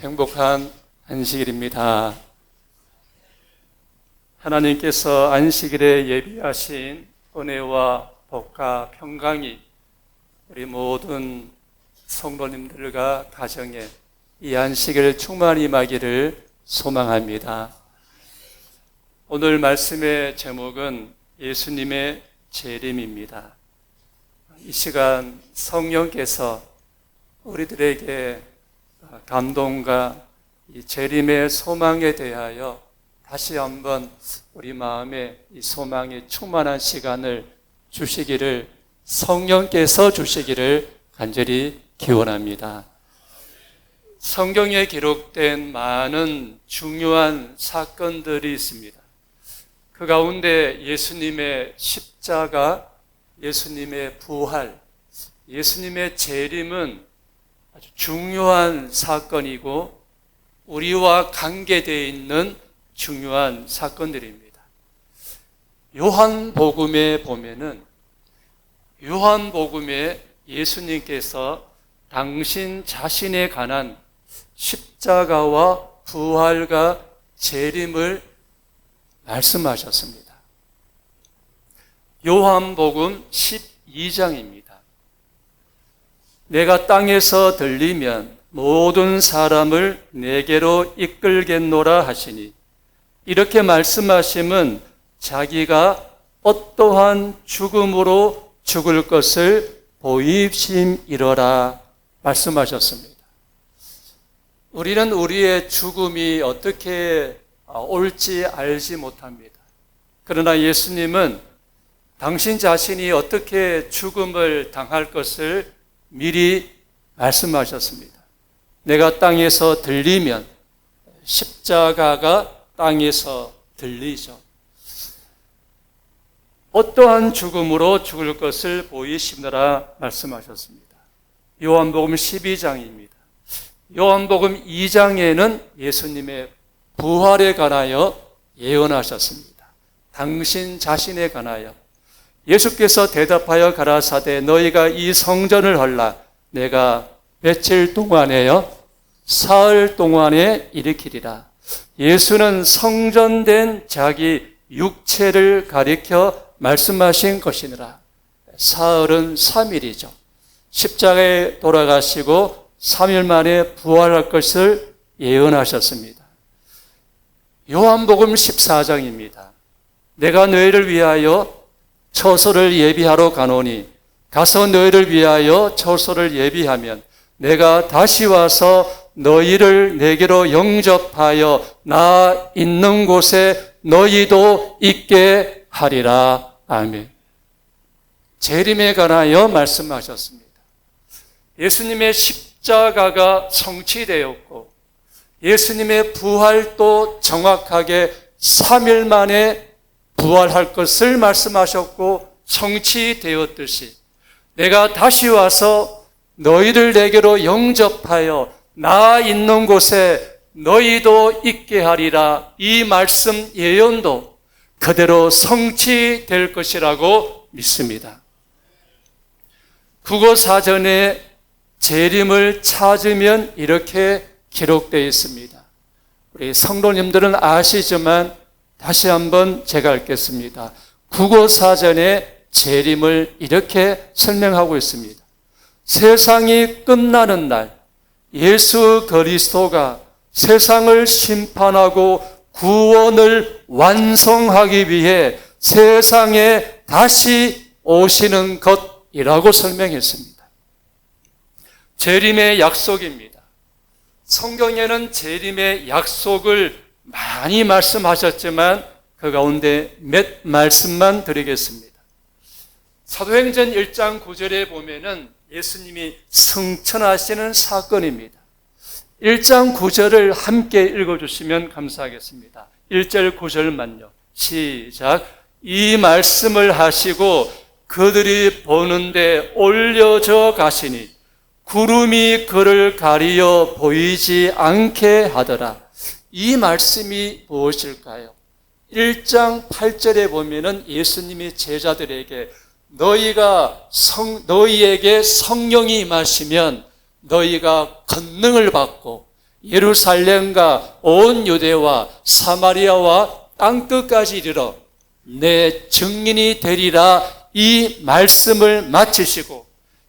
행복한 안식일입니다. 하나님께서 안식일에 예비하신 은혜와 복과 평강이 우리 모든 성도님들과 가정에 이 안식일 충만히 임하기를 소망합니다. 오늘 말씀의 제목은 예수님의 재림입니다. 이 시간 성령께서 우리들에게 감동과 이 재림의 소망에 대하여 다시 한번 우리 마음에 이 소망이 충만한 시간을 주시기를, 성령께서 주시기를 간절히 기원합니다. 성경에 기록된 많은 중요한 사건들이 있습니다. 그 가운데 예수님의 십자가, 예수님의 부활, 예수님의 재림은 아주 중요한 사건이고 우리와 관계되어 있는 중요한 사건들입니다. 요한복음에 보면은 요한복음에 예수님께서 당신 자신에 관한 십자가와 부활과 재림을 말씀하셨습니다. 요한복음 12장입니다. 내가 땅에서 들리면 모든 사람을 내게로 이끌겠노라 하시니, 이렇게 말씀하심은 자기가 어떠한 죽음으로 죽을 것을 보이심이러라 말씀하셨습니다. 우리는 우리의 죽음이 어떻게 올지 알지 못합니다. 그러나 예수님은 당신 자신이 어떻게 죽음을 당할 것을 미리 말씀하셨습니다. 내가 땅에서 들리면, 십자가가 땅에서 들리죠. 어떠한 죽음으로 죽을 것을 보이시느라 말씀하셨습니다. 요한복음 12장입니다. 요한복음 2장에는 예수님의 부활에 관하여 예언하셨습니다. 당신 자신에 관하여 예수께서 대답하여 가라사대 너희가 이 성전을 헐라 내가 며칠 동안에요? 사흘 동안에 일으키리라. 예수는 성전된 자기 육체를 가리켜 말씀하신 것이니라. 사흘은 3일이죠. 십자가에 돌아가시고 3일 만에 부활할 것을 예언하셨습니다. 요한복음 14장입니다. 내가 너희를 위하여 처소를 예비하러 가노니 가서 너희를 위하여 처소를 예비하면 내가 다시 와서 너희를 내게로 영접하여 나 있는 곳에 너희도 있게 하리라. 아멘. 재림에 관하여 말씀하셨습니다. 예수님의 십자가가 성취되었고 예수님의 부활도 정확하게 3일 만에 부활할 것을 말씀하셨고 성취되었듯이 내가 다시 와서 너희를 내게로 영접하여 나 있는 곳에 너희도 있게 하리라. 이 말씀 예언도 그대로 성취될 것이라고 믿습니다. 국어사전에 재림을 찾으면 이렇게 기록되어 있습니다. 우리 성도님들은 아시지만 다시 한번 제가 읽겠습니다. 국어사전에 재림을 이렇게 설명하고 있습니다. 세상이 끝나는 날 예수 그리스도가 세상을 심판하고 구원을 완성하기 위해 세상에 다시 오시는 것이라고 설명했습니다. 재림의 약속입니다. 성경에는 재림의 약속을 많이 말씀하셨지만 그 가운데 몇 말씀만 드리겠습니다. 사도행전 1장 9절에 보면은 예수님이 승천하시는 사건입니다. 1장 9절을 함께 읽어주시면 감사하겠습니다. 1절 9절만요. 시작. 이 말씀을 하시고 그들이 보는데 올려져 가시니 구름이 그를 가리어 보이지 않게 하더라. 이 말씀이 무엇일까요? 1장 8절에 보면은 예수님이 제자들에게 너희에게 성령이 임하시면 너희가 권능을 받고 예루살렘과 온 유대와 사마리아와 땅끝까지 이르러 내 증인이 되리라 이 말씀을 마치시고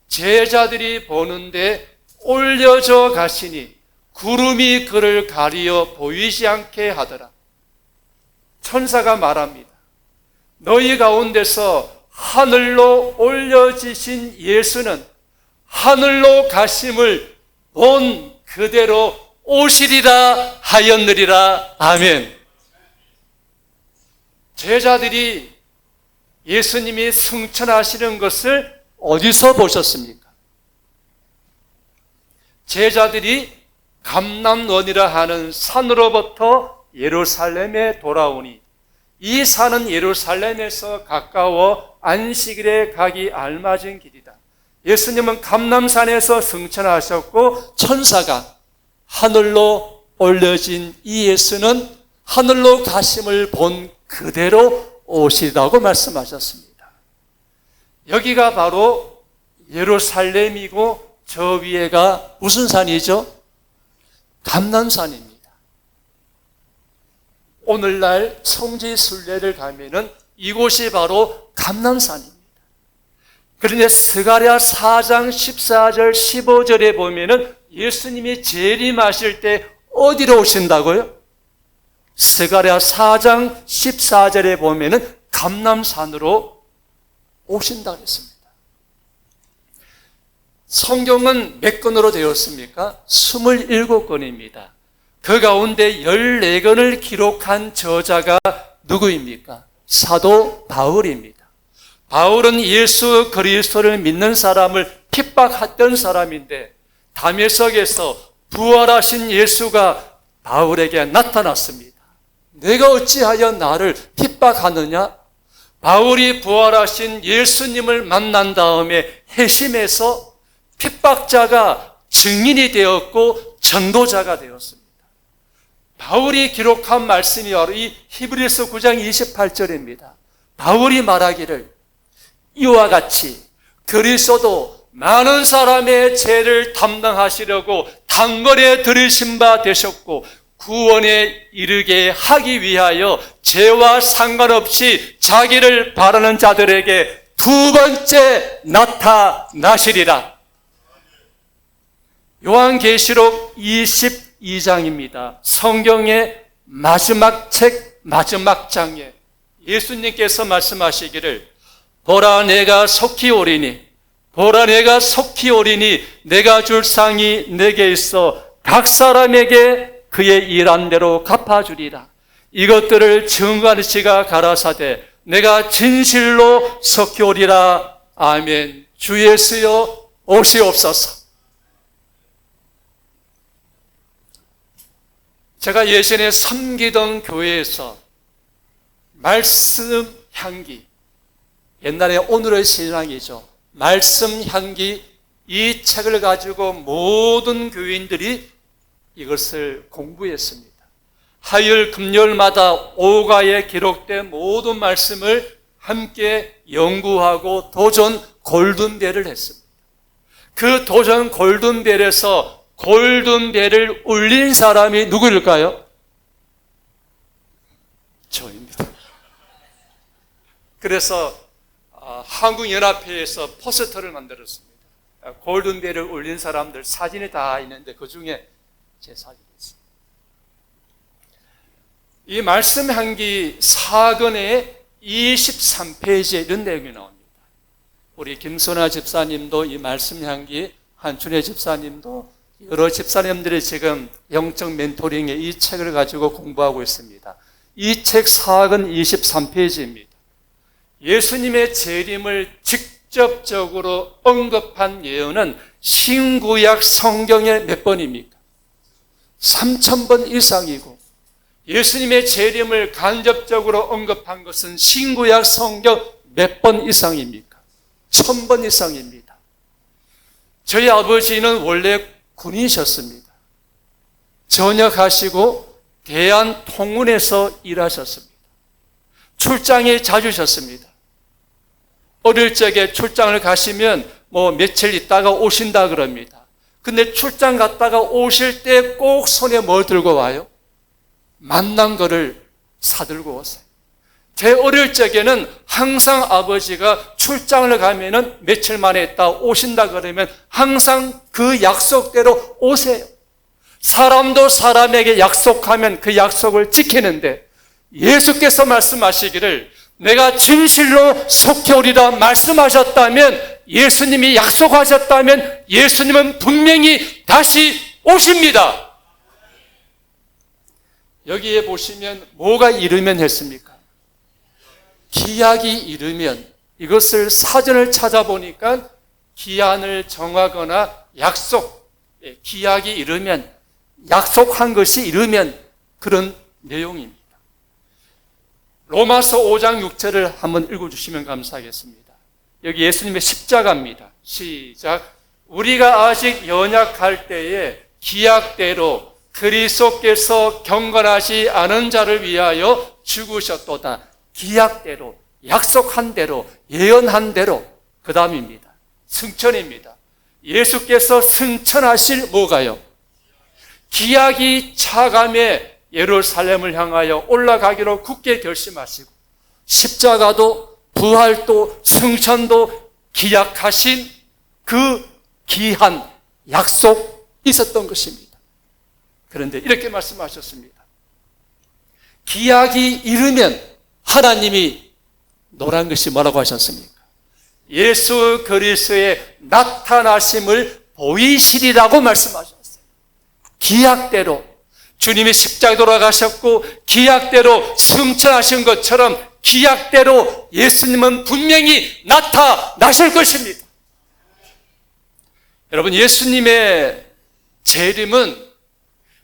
제자들이 보는데 올려져 가시니 구름이 그를 가리어 보이지 않게 하더라. 천사가 말합니다. 너희 가운데서 하늘로 올려지신 예수는 하늘로 가심을 본 그대로 오시리라 하였느니라. 아멘. 제자들이 예수님이 승천하시는 것을 어디서 보셨습니까? 제자들이 감람원이라 하는 산으로부터 예루살렘에 돌아오니 이 산은 예루살렘에서 가까워 안식일에 가기 알맞은 길이다. 예수님은 감람산에서 승천하셨고 천사가 하늘로 올려진 이 예수는 하늘로 가심을 본 그대로 오시라고 말씀하셨습니다. 여기가 바로 예루살렘이고 저 위에가 무슨 산이죠? 감람산입니다. 오늘날 성지 순례를 가면은 이곳이 바로 감람산입니다. 그런데 스가랴 4장 14절 15절에 보면은 예수님이 재림하실 때 어디로 오신다고요? 스가랴 4장 14절에 보면은 감람산으로 오신다고 했습니다. 성경은 몇 권으로 되었습니까? 27권입니다. 그 가운데 14권을 기록한 저자가 누구입니까? 사도 바울입니다. 바울은 예수 그리스도를 믿는 사람을 핍박했던 사람인데 다메섹에서 부활하신 예수가 바울에게 나타났습니다. 내가 어찌하여 나를 핍박하느냐? 바울이 부활하신 예수님을 만난 다음에 회심해서 핍박자가 증인이 되었고 전도자가 되었습니다. 바울이 기록한 말씀이 바로 이 히브리서 9장 28절입니다. 바울이 말하기를 이와 같이 그리스도도 많은 사람의 죄를 담당하시려고 단번에 들으신 바 되셨고 구원에 이르게 하기 위하여 죄와 상관없이 자기를 바라는 자들에게 두 번째 나타나시리라. 요한계시록 22장입니다. 성경의 마지막 책 마지막 장에 예수님께서 말씀하시기를 보라 내가 속히 오리니 보라 내가 속히 오리니 내가 줄 상이 내게 있어 각 사람에게 그의 일한 대로 갚아주리라. 이것들을 증거하는 시가 가라사대 내가 진실로 속히 오리라. 아멘. 주 예수여 오시옵소서. 제가 예전에 섬기던 교회에서 말씀 향기, 옛날에 오늘의 신앙이죠. 말씀 향기 이 책을 가지고 모든 교인들이 이것을 공부했습니다. 화요일 금요일마다 오가에 기록된 모든 말씀을 함께 연구하고 도전 골든벨을 했습니다. 그 도전 골든벨에서 골든벨을 울린 사람이 누구일까요? 저입니다. 그래서 한국연합회에서 포스터를 만들었습니다. 골든벨을 울린 사람들 사진이 다 있는데 그 중에 제 사진이 있습니다. 이 말씀 향기 4권의 23페이지에 이런 내용이 나옵니다. 우리 김선아 집사님도 이 말씀 향기, 한춘혜 집사님도 여러 집사님들이 지금 영적 멘토링에 이 책을 가지고 공부하고 있습니다. 이 책 4권 23페이지입니다. 예수님의 재림을 직접적으로 언급한 예언은 신구약 성경에 몇 번입니까? 3,000번 이상이고 예수님의 재림을 간접적으로 언급한 것은 신구약 성경 몇 번 이상입니까? 1,000번 이상입니다. 저희 아버지는 원래 군인이셨습니다. 전역하시고 대한통운에서 일하셨습니다. 출장에 자주 셨습니다. 어릴 적에 출장을 가시면 며칠 있다가 오신다 그럽니다. 근데 출장 갔다가 오실 때 꼭 손에 뭘 들고 와요? 만난 거를 사들고 오세요. 제 어릴 적에는 항상 아버지가 출장을 가면은 며칠 만에 있다 오신다 그러면 항상 그 약속대로 오세요. 사람도 사람에게 약속하면 그 약속을 지키는데 예수께서 말씀하시기를 내가 진실로 속해오리라 말씀하셨다면, 예수님이 약속하셨다면 예수님은 분명히 다시 오십니다. 여기에 보시면 뭐가 이르면 했습니까? 기약이 이르면, 이것을 사전을 찾아보니까 기한을 정하거나 약속, 기약이 이르면, 약속한 것이 이르면 그런 내용입니다. 로마서 5장 6절을 한번 읽어주시면 감사하겠습니다. 여기 예수님의 십자가입니다. 시작. 우리가 아직 연약할 때에 기약대로 그리스도께서 경건하지 않은 자를 위하여 죽으셨도다. 기약대로, 약속한 대로, 예언한 대로. 그 다음입니다. 승천입니다. 예수께서 승천하실 뭐가요? 기약이 차감해 예루살렘을 향하여 올라가기로 굳게 결심하시고, 십자가도 부활도 승천도 기약하신 그 기한, 약속 있었던 것입니다. 그런데 이렇게 말씀하셨습니다. 기약이 이르면 하나님이 노란 것이 뭐라고 하셨습니까? 예수 그리스도의 나타나심을 보이시리라고 말씀하셨어요. 기약대로 주님이 십자가에 돌아가셨고 기약대로 승천하신 것처럼 기약대로 예수님은 분명히 나타나실 것입니다. 여러분, 예수님의 재림은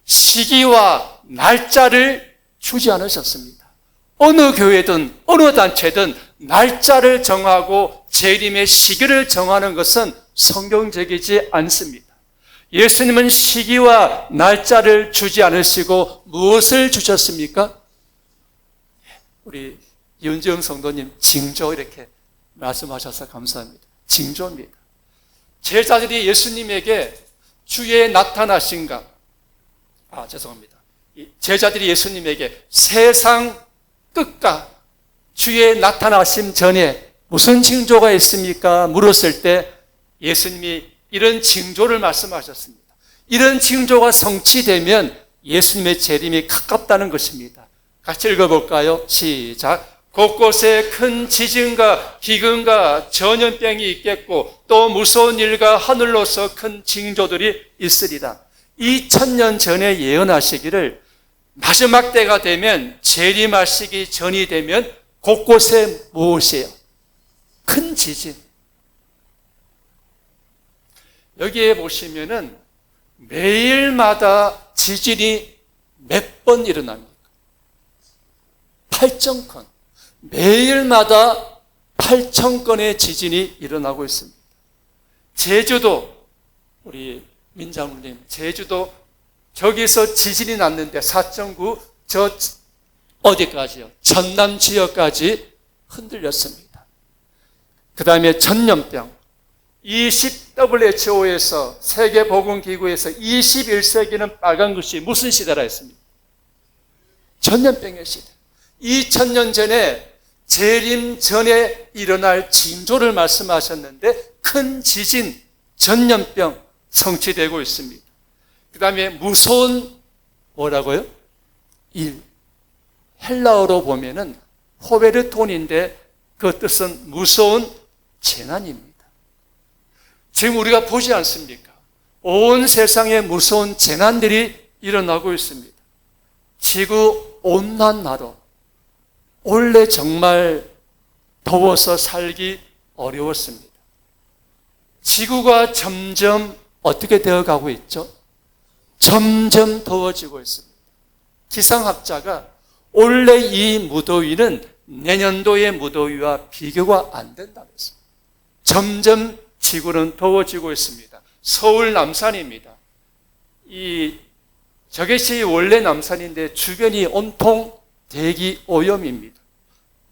시기와 날짜를 주지 않으셨습니다. 어느 교회든 어느 단체든 날짜를 정하고 재림의 시기를 정하는 것은 성경적이지 않습니다. 예수님은 시기와 날짜를 주지 않으시고 무엇을 주셨습니까? 우리 윤정 성도님 징조 이렇게 말씀하셔서 감사합니다. 징조입니다. 제자들이 예수님에게 주의 나타나신가? 죄송합니다. 제자들이 예수님에게 세상 끝과 주의 나타나심 전에 무슨 징조가 있습니까? 물었을 때 예수님이 이런 징조를 말씀하셨습니다. 이런 징조가 성취되면 예수님의 재림이 가깝다는 것입니다. 같이 읽어볼까요? 시작. 곳곳에 큰 지진과 기근과 전염병이 있겠고 또 무서운 일과 하늘로서 큰 징조들이 있으리라. 2000년 전에 예언하시기를 마지막 때가 되면, 재림하시기 전이 되면 곳곳에 무엇이에요? 큰 지진. 여기에 보시면은 매일마다 지진이 몇 번 일어납니까? 8,000건. 매일마다 8,000건의 지진이 일어나고 있습니다. 제주도, 우리 민장군님, 제주도 저기서 지진이 났는데 4.9, 저 어디까지요? 전남 지역까지 흔들렸습니다. 그 다음에 전염병. WHO에서 세계보건기구에서 21세기는 빨간 글씨 무슨 시대라 했습니까? 전염병의 시대. 2000년 전에 재림 전에 일어날 징조를 말씀하셨는데 큰 지진, 전염병 성취되고 있습니다. 그 다음에 무서운 뭐라고요? 일. 헬라어로 보면은 호베르톤인데 그 뜻은 무서운 재난입니다. 지금 우리가 보지 않습니까? 온 세상에 무서운 재난들이 일어나고 있습니다. 지구 온난화로 원래 정말 더워서 살기 어려웠습니다. 지구가 점점 어떻게 되어가고 있죠? 점점 더워지고 있습니다. 기상학자가 원래 이 무더위는 내년도의 무더위와 비교가 안 된다고 했습니다. 점점 지구는 더워지고 있습니다. 서울 남산입니다. 저것이 원래 남산인데 주변이 온통 대기 오염입니다.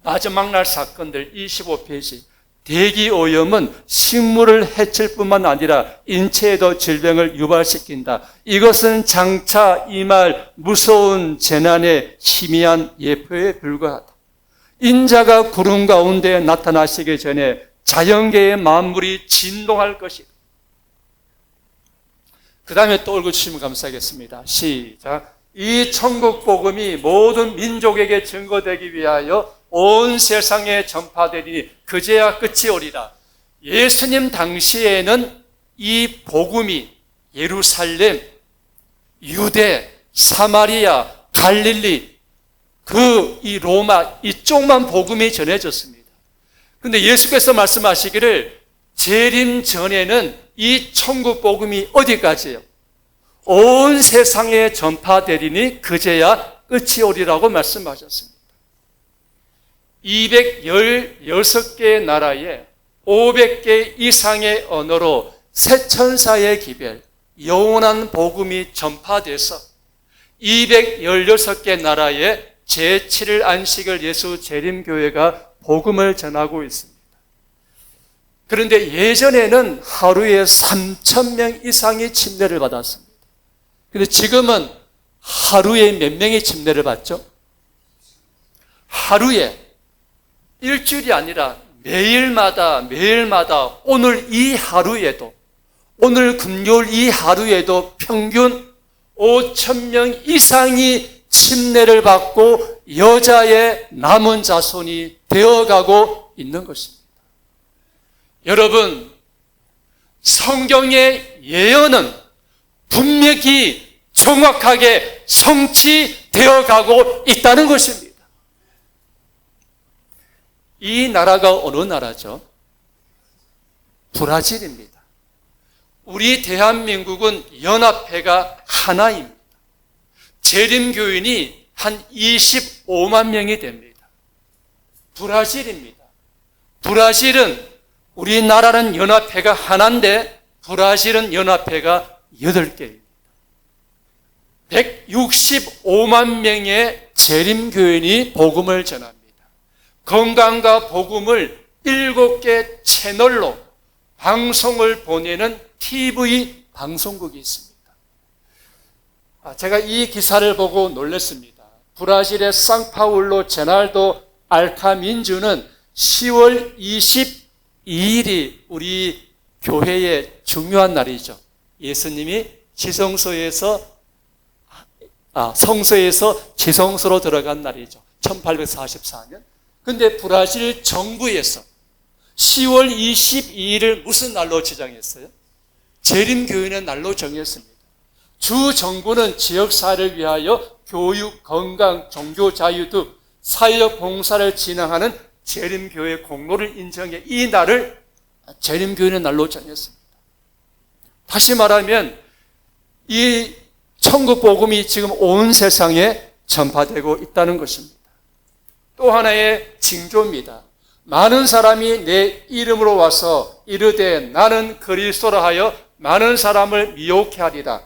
마지막 날 사건들 25페이지. 대기 오염은 식물을 해칠 뿐만 아니라 인체에도 질병을 유발시킨다. 이것은 장차 임할 무서운 재난의 희미한 예표에 불과하다. 인자가 구름 가운데 나타나시기 전에 자연계의 만물이 진동할 것이다. 그 다음에 또 읽어주시면 감사하겠습니다. 시작. 이 천국 복음이 모든 민족에게 증거되기 위하여 온 세상에 전파되리니 그제야 끝이 오리라. 예수님 당시에는 이 복음이 예루살렘, 유대, 사마리아, 갈릴리, 이 로마 이쪽만 복음이 전해졌습니다. 그런데 예수께서 말씀하시기를 재림 전에는 이 천국 복음이 어디까지요? 온 세상에 전파되리니 그제야 끝이 오리라고 말씀하셨습니다. 216개의 나라에 500개 이상의 언어로 새 천사의 기별, 영원한 복음이 전파돼서 216개 나라에 제7일 안식을 예수 재림교회가 복음을 전하고 있습니다. 그런데 예전에는 하루에 3,000명 이상이 침례를 받았습니다. 그런데 지금은 하루에 몇 명이 침례를 받죠? 하루에, 일주일이 아니라 매일마다 오늘 이 하루에도, 오늘 금요일 이 하루에도 평균 5,000명 이상이 침례를 받고 여자의 남은 자손이 되어가고 있는 것입니다. 여러분, 성경의 예언은 분명히 정확하게 성취되어 가고 있다는 것입니다. 이 나라가 어느 나라죠? 브라질입니다. 우리 대한민국은 연합회가 하나입니다. 재림교인이 한 25만 명이 됩니다. 브라질입니다. 브라질은 우리나라는 연합회가 하나인데 브라질은 연합회가 8개입니다. 165만 명의 재림교인이 복음을 전합니다. 건강과 복음을 7개 채널로 방송을 보내는 TV 방송국이 있습니다. 제가 이 기사를 보고 놀랐습니다. 브라질의 상파울로 제날도 알카민주는 10월 22일이 우리 교회의 중요한 날이죠. 예수님이 성소에서 지성소로 들어간 날이죠. 1844년. 근데 브라질 정부에서 10월 22일을 무슨 날로 지정했어요? 재림교인의 날로 정했습니다. 주 정부는 지역사회를 위하여 교육, 건강, 종교 자유 등 사회적 봉사를 진행하는 재림교회 공로를 인정해 이 날을 재림교인의 날로 정했습니다. 다시 말하면 이 천국 복음이 지금 온 세상에 전파되고 있다는 것입니다. 또 하나의 징조입니다. 많은 사람이 내 이름으로 와서 이르되 나는 그리스도라 하여 많은 사람을 미혹해 하리라.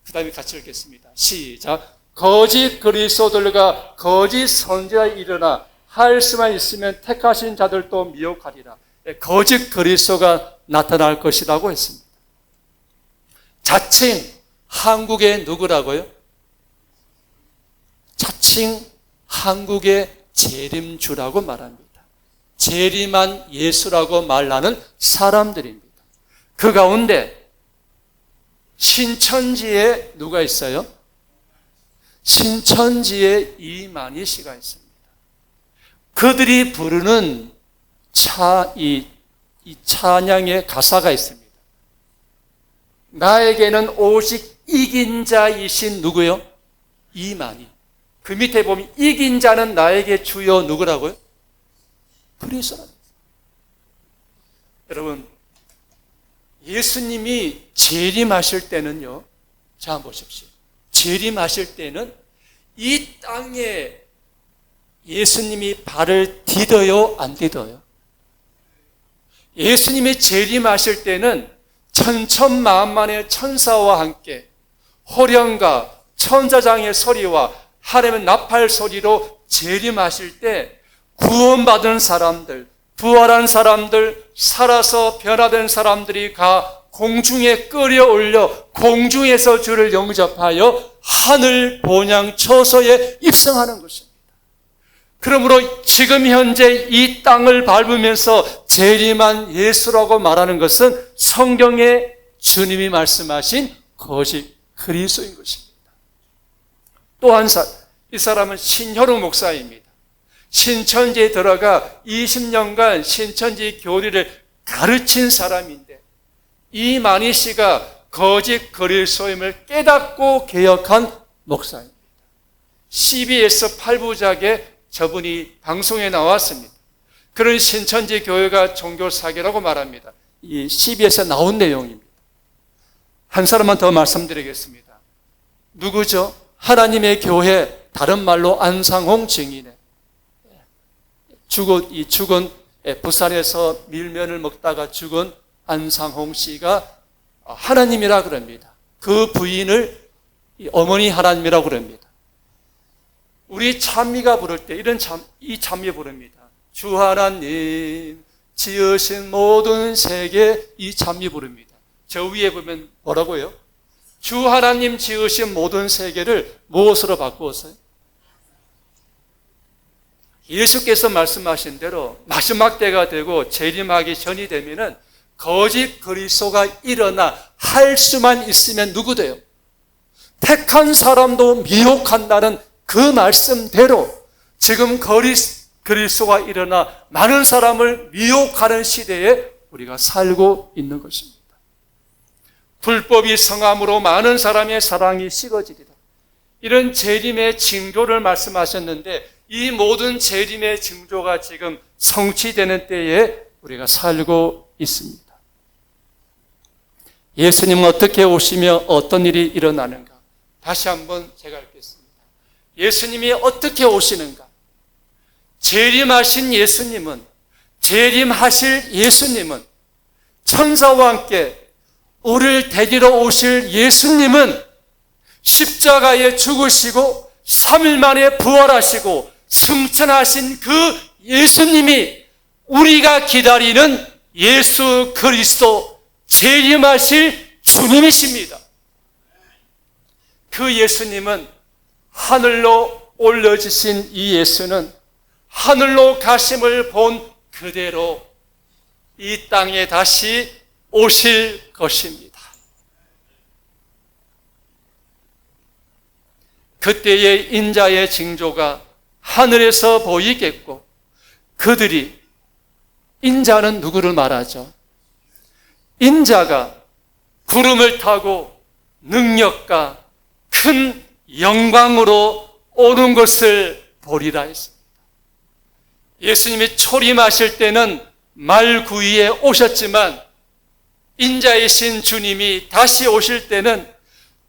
그 다음에 같이 읽겠습니다. 시작. 거짓 그리스도들과 거짓 선지자가 일어나 할 수만 있으면 택하신 자들도 미혹하리라. 거짓 그리스도가 나타날 것이라고 했습니다. 자칭 한국의 누구라고요? 자칭 한국의 재림주라고 말합니다. 재림한 예수라고 말하는 사람들입니다. 그 가운데 신천지에 누가 있어요? 신천지에 이만희 씨가 있습니다. 그들이 부르는 이 찬양의 가사가 있습니다. 나에게는 오직 이긴 자이신 누구요? 이만희. 그 밑에 보면 이긴 자는 나에게 주여 누구라고요? 그리스도랍니다. 여러분, 예수님이 재림하실 때는요, 자 보십시오. 재림하실 때는 이 땅에 예수님이 발을 디뎌요, 안 디뎌요? 예수님이 재림하실 때는 천천만만의 천사와 함께 호령과 천사장의 소리와 하나님의 나팔 소리로 재림하실 때 구원받은 사람들, 부활한 사람들, 살아서 변화된 사람들이 공중에 끌어올려 공중에서 주를 영접하여 하늘 본향 처소에 입성하는 것입니다. 그러므로 지금 현재 이 땅을 밟으면서 재림한 예수라고 말하는 것은 성경에 주님이 말씀하신 거짓 그리스도인 것입니다. 또 한 사람, 이 사람은 신효룡 목사입니다. 신천지에 들어가 20년간 신천지 교리를 가르친 사람인데 이만희 씨가 거짓 그리스도임을 깨닫고 개혁한 목사입니다. CBS 8부작에 저분이 방송에 나왔습니다. 그런 신천지 교회가 종교사기라고 말합니다. 이 CBS에 나온 내용입니다. 한 사람만 더 말씀드리겠습니다. 누구죠? 하나님의 교회, 다른 말로 안상홍 증인의 죽은 부산에서 밀면을 먹다가 죽은 안상홍 씨가 하나님이라 그럽니다. 그 부인을 어머니 하나님이라고 그럽니다. 우리 찬미가 부를 때 이 찬미 부릅니다. 주 하나님 지으신 모든 세계, 이 찬미 부릅니다. 저 위에 보면 뭐라고요? 주 하나님 지으신 모든 세계를 무엇으로 바꾸었어요? 예수께서 말씀하신 대로 마지막 때가 되고 재림하기 전이 되면은 거짓 그리스도가 일어나 할 수만 있으면 누구 돼요? 택한 사람도 미혹한다는 그 말씀대로 지금 그리스도가 일어나 많은 사람을 미혹하는 시대에 우리가 살고 있는 것입니다. 불법이 성함으로 많은 사람의 사랑이 식어지리라. 이런 재림의 징조를 말씀하셨는데 이 모든 재림의 징조가 지금 성취되는 때에 우리가 살고 있습니다. 예수님은 어떻게 오시며 어떤 일이 일어나는가? 다시 한번 제가 읽겠습니다. 예수님이 어떻게 오시는가? 재림하신 예수님은, 재림하실 예수님은, 천사와 함께 우리를 데리러 오실 예수님은 십자가에 죽으시고 3일 만에 부활하시고 승천하신 그 예수님이 우리가 기다리는 예수 그리스도 재림하실 주님이십니다. 그 예수님은 하늘로 올려지신 이 예수는 하늘로 가심을 본 그대로 이 땅에 다시 오실 것입니다. 그때의 인자의 징조가 하늘에서 보이겠고 그들이, 인자는 누구를 말하죠? 인자가 구름을 타고 능력과 큰 영광으로 오는 것을 보리라 했습니다. 예수님이 초림하실 때는 말 구위에 오셨지만 인자이신 주님이 다시 오실 때는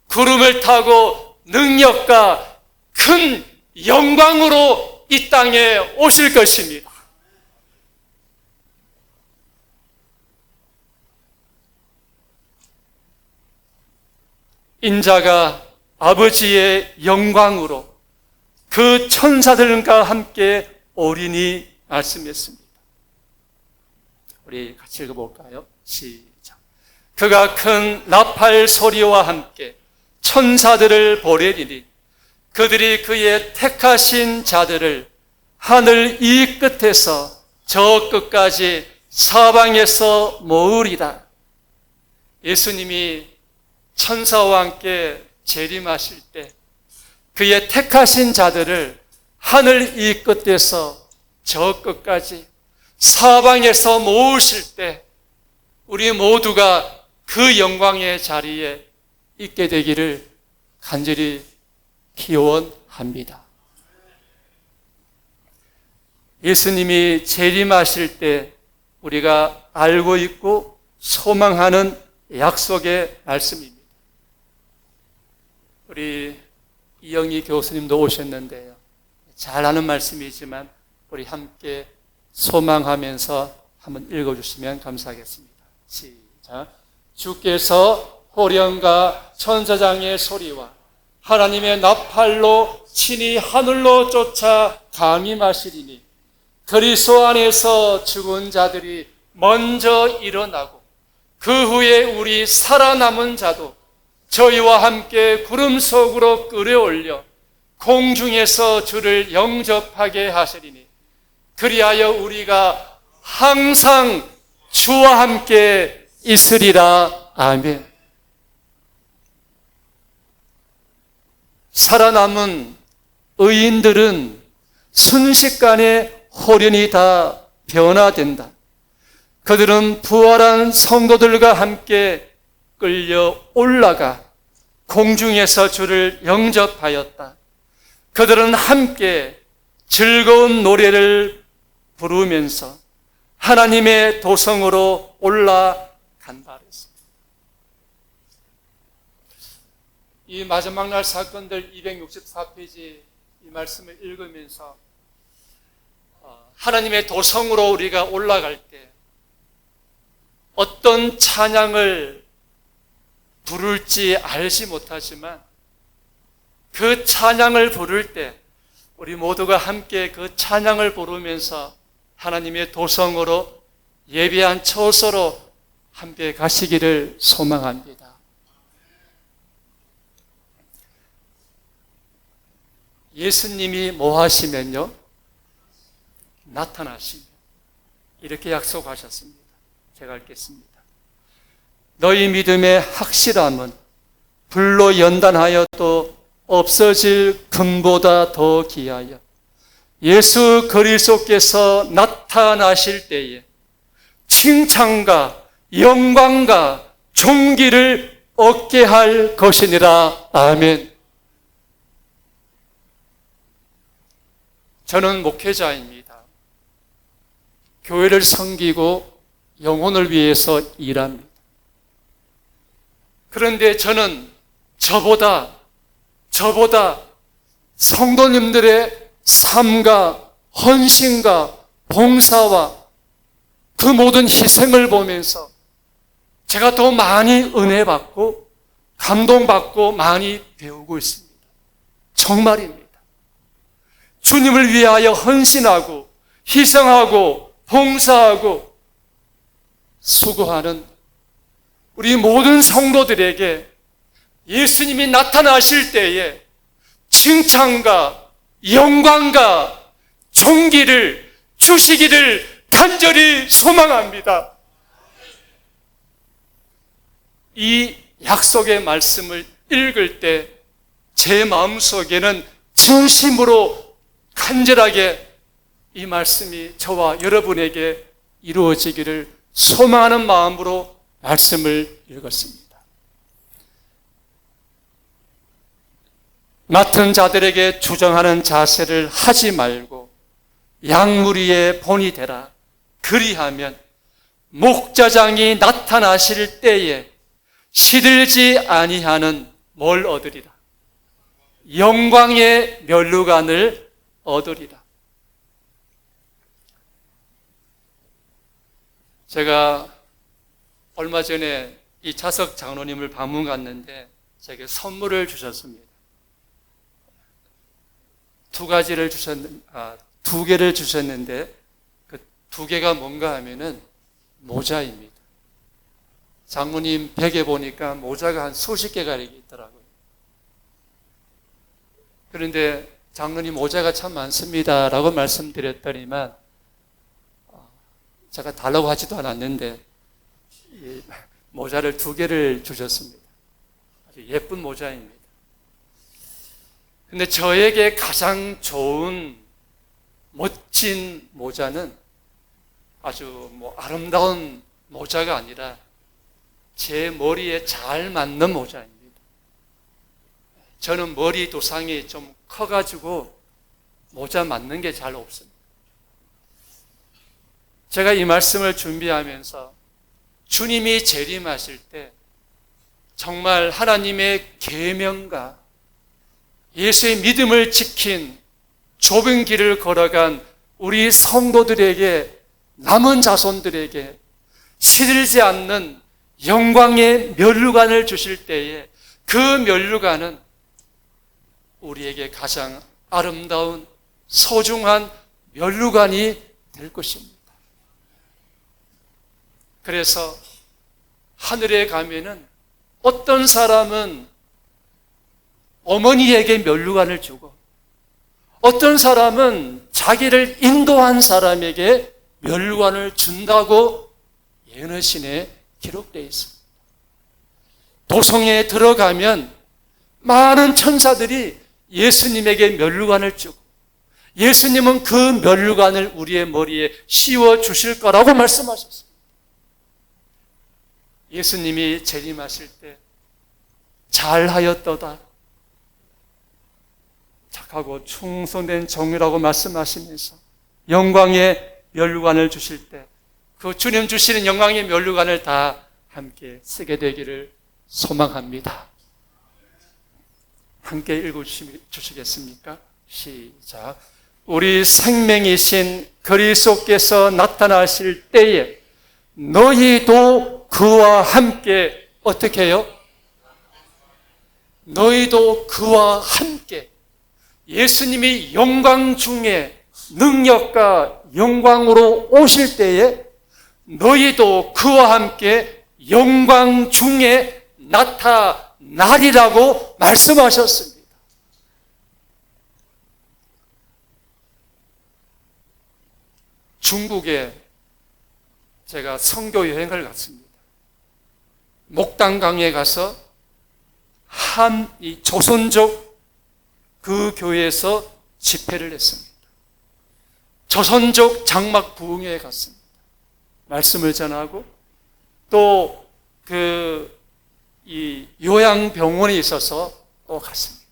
구름을 타고 능력과 큰 영광으로 이 땅에 오실 것입니다. 인자가 아버지의 영광으로 그 천사들과 함께 오리니 말씀했습니다. 우리 같이 읽어볼까요? 시작. 그가 큰 나팔 소리와 함께 천사들을 보내리니 그들이 그의 택하신 자들을 하늘 이 끝에서 저 끝까지 사방에서 모으리라. 예수님이 천사와 함께 재림하실 때 그의 택하신 자들을 하늘 이 끝에서 저 끝까지 사방에서 모으실 때 우리 모두가 그 영광의 자리에 있게 되기를 간절히 기원합니다. 예수님이 재림하실 때 우리가 알고 있고 소망하는 약속의 말씀입니다. 우리 이영희 교수님도 오셨는데요. 잘 아는 말씀이지만 우리 함께 소망하면서 한번 읽어주시면 감사하겠습니다. 시작. 주께서 호령과 천사장의 소리와 하나님의 나팔로 친히 하늘로 쫓아 감임하시리니 그리스도 안에서 죽은 자들이 먼저 일어나고 그 후에 우리 살아남은 자도 저희와 함께 구름 속으로 끌어올려 공중에서 주를 영접하게 하시리니 그리하여 우리가 항상 주와 함께 있으리라. 아멘. 살아남은 의인들은 순식간에 홀연히 다 변화된다. 그들은 부활한 성도들과 함께 끌려 올라가 공중에서 주를 영접하였다. 그들은 함께 즐거운 노래를 부르면서 하나님의 도성으로 올라간다. 이 마지막 날 사건들 264페이지 이 말씀을 읽으면서 하나님의 도성으로 우리가 올라갈 때 어떤 찬양을 부를지 알지 못하지만 그 찬양을 부를 때 우리 모두가 함께 그 찬양을 부르면서 하나님의 도성으로 예배한 처소로 함께 가시기를 소망합니다. 예수님이 뭐 하시면요? 나타나시며 이렇게 약속하셨습니다. 제가 읽겠습니다. 너희 믿음의 확실함은 불로 연단하여도 없어질 금보다 더 귀하여 예수 그리스도께서 나타나실 때에 칭찬과 영광과 존귀를 얻게 할 것이니라. 아멘. 저는 목회자입니다. 교회를 섬기고 영혼을 위해서 일합니다. 그런데 저는 저보다 성도님들의 삶과 헌신과 봉사와 그 모든 희생을 보면서 제가 더 많이 은혜 받고 감동받고 많이 배우고 있습니다. 정말입니다. 주님을 위하여 헌신하고 희생하고 봉사하고 수고하는 우리 모든 성도들에게 예수님이 나타나실 때에 칭찬과 영광과 존귀를 주시기를 간절히 소망합니다. 이 약속의 말씀을 읽을 때 제 마음속에는 진심으로 간절하게 이 말씀이 저와 여러분에게 이루어지기를 소망하는 마음으로 말씀을 읽었습니다. 맡은 자들에게 주정하는 자세를 하지 말고 양무리의 본이 되라. 그리하면 목자장이 나타나실 때에 시들지 아니하는 뭘 얻으리라? 영광의 면류관을 얻으리라. 제가 얼마 전에 이 차석 장로님을 방문 갔는데 제게 선물을 주셨습니다. 두 개를 주셨는데 그 두 개가 뭔가 하면은 모자입니다. 장로님 벽에 보니까 모자가 한 수십 개가 이렇게 있더라고요. 그런데 장로님 모자가 참 많습니다 라고 말씀드렸더니만 제가 달라고 하지도 않았는데 이 모자를 두 개를 주셨습니다. 아주 예쁜 모자입니다. 근데 저에게 가장 좋은 멋진 모자는 아주 아름다운 모자가 아니라 제 머리에 잘 맞는 모자입니다. 저는 머리 두상이 좀 커가지고 모자 맞는 게 잘 없습니다. 제가 이 말씀을 준비하면서 주님이 재림하실 때 정말 하나님의 계명과 예수의 믿음을 지킨 좁은 길을 걸어간 우리 성도들에게 남은 자손들에게 시들지 않는 영광의 면류관을 주실 때에 그 면류관은 우리에게 가장 아름다운 소중한 면류관이 될 것입니다. 그래서 하늘에 가면은 어떤 사람은 어머니에게 면류관을 주고 어떤 사람은 자기를 인도한 사람에게 면류관을 준다고 예언의 기록되어 있습니다. 도성에 들어가면 많은 천사들이 예수님에게 면류관을 주고 예수님은 그 면류관을 우리의 머리에 씌워 주실 거라고 말씀하셨습니다. 예수님이 재림하실 때 잘하였도다, 착하고 충성된 종이라고 말씀하시면서 영광의 면류관을 주실 때 그 주님 주시는 영광의 면류관을 다 함께 쓰게 되기를 소망합니다. 함께 읽어주시겠습니까? 시작. 우리 생명이신 그리스도께서 나타나실 때에 너희도 그와 함께 어떻게 해요? 너희도 그와 함께 예수님이 영광 중에 능력과 영광으로 오실 때에 너희도 그와 함께 영광 중에 나타나리라고 말씀하셨습니다. 중국에 제가 선교 여행을 갔습니다. 목당강에 가서 이 조선족 그 교회에서 집회를 했습니다. 조선족 장막 부흥회에 갔습니다. 말씀을 전하고 또 이 요양병원에 있어서 또 갔습니다.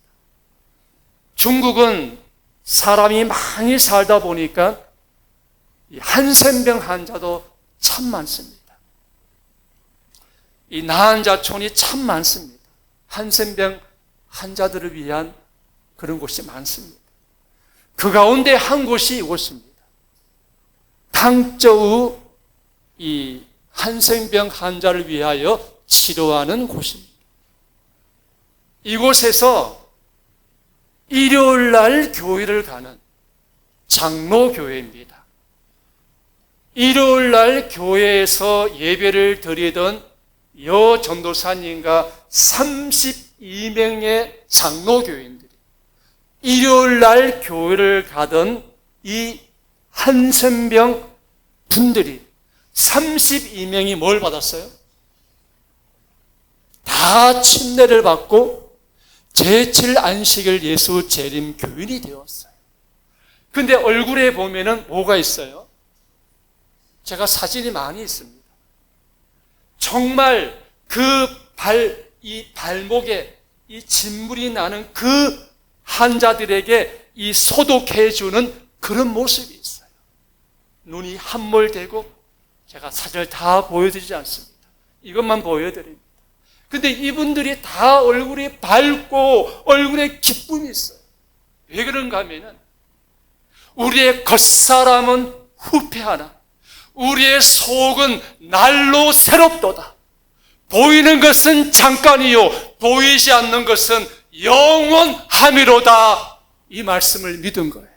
중국은 사람이 많이 살다 보니까 이 한센병 환자도 참 많습니다. 이 나한자촌이 참 많습니다. 한센병 환자들을 위한 그런 곳이 많습니다. 그 가운데 한 곳이 이곳입니다. 당저우 이 한센병 환자를 위하여 치료하는 곳입니다. 이곳에서 일요일 날 교회를 가는 장로교회입니다. 일요일 날 교회에서 예배를 드리던 여 전도사님과 32명의 장로교인들이 일요일 날 교회를 가던 이 한센병 분들이 32명이 뭘 받았어요? 다 침례를 받고 제7 안식일 예수 재림 교인이 되었어요. 근데 얼굴에 보면은 뭐가 있어요? 제가 사진이 많이 있습니다. 정말 이 발목에 이 진물이 나는 그 환자들에게 이 소독해주는 그런 모습이 있어요. 눈이 함몰되고 제가 사진을 다 보여드리지 않습니다. 이것만 보여드립니다. 근데 이분들이 다 얼굴이 밝고 얼굴에 기쁨이 있어요. 왜 그런가 하면은 우리의 겉사람은 후패하나 우리의 속은 날로 새롭도다. 보이는 것은 잠깐이요 보이지 않는 것은 영원함이로다. 이 말씀을 믿은 거예요.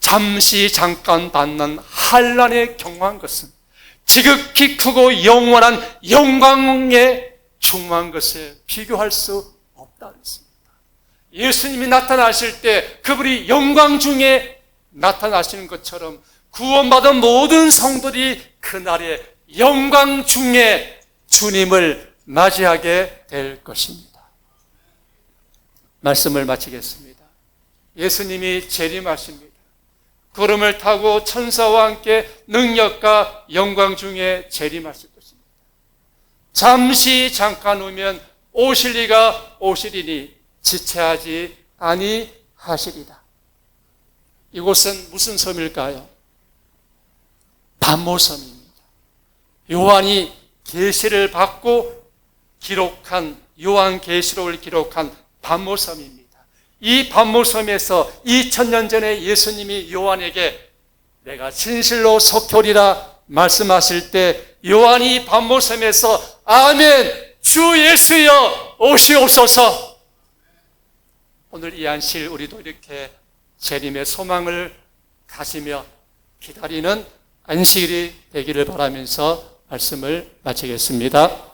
잠시 잠깐 받는 환난에 경화한 것은 지극히 크고 영원한 영광에 충만한 것에 비교할 수 없다 그랬습니다. 예수님이 나타나실 때 그분이 영광 중에 나타나시는 것처럼 구원받은 모든 성도들이 그날의 영광 중에 주님을 맞이하게 될 것입니다. 말씀을 마치겠습니다. 예수님이 재림하십니다. 구름을 타고 천사와 함께 능력과 영광 중에 재림하실 것입니다. 잠시 잠깐 오면 오실리가 오시리니 지체하지 아니하시리다. 이곳은 무슨 섬일까요? pat모섬입니다. 요한이 계시를 받고 기록한 요한계시록을 기록한 pat모섬입니다. 이 pat모섬에서 2000년 전에 예수님이 요한에게 내가 진실로 속혈이라 말씀하실 때 요한이 pat모섬에서 아멘 주 예수여 오시옵소서 오늘 이 안식 우리도 이렇게 재림의 소망을 가지며 기다리는 안식일이 되기를 바라면서 말씀을 마치겠습니다.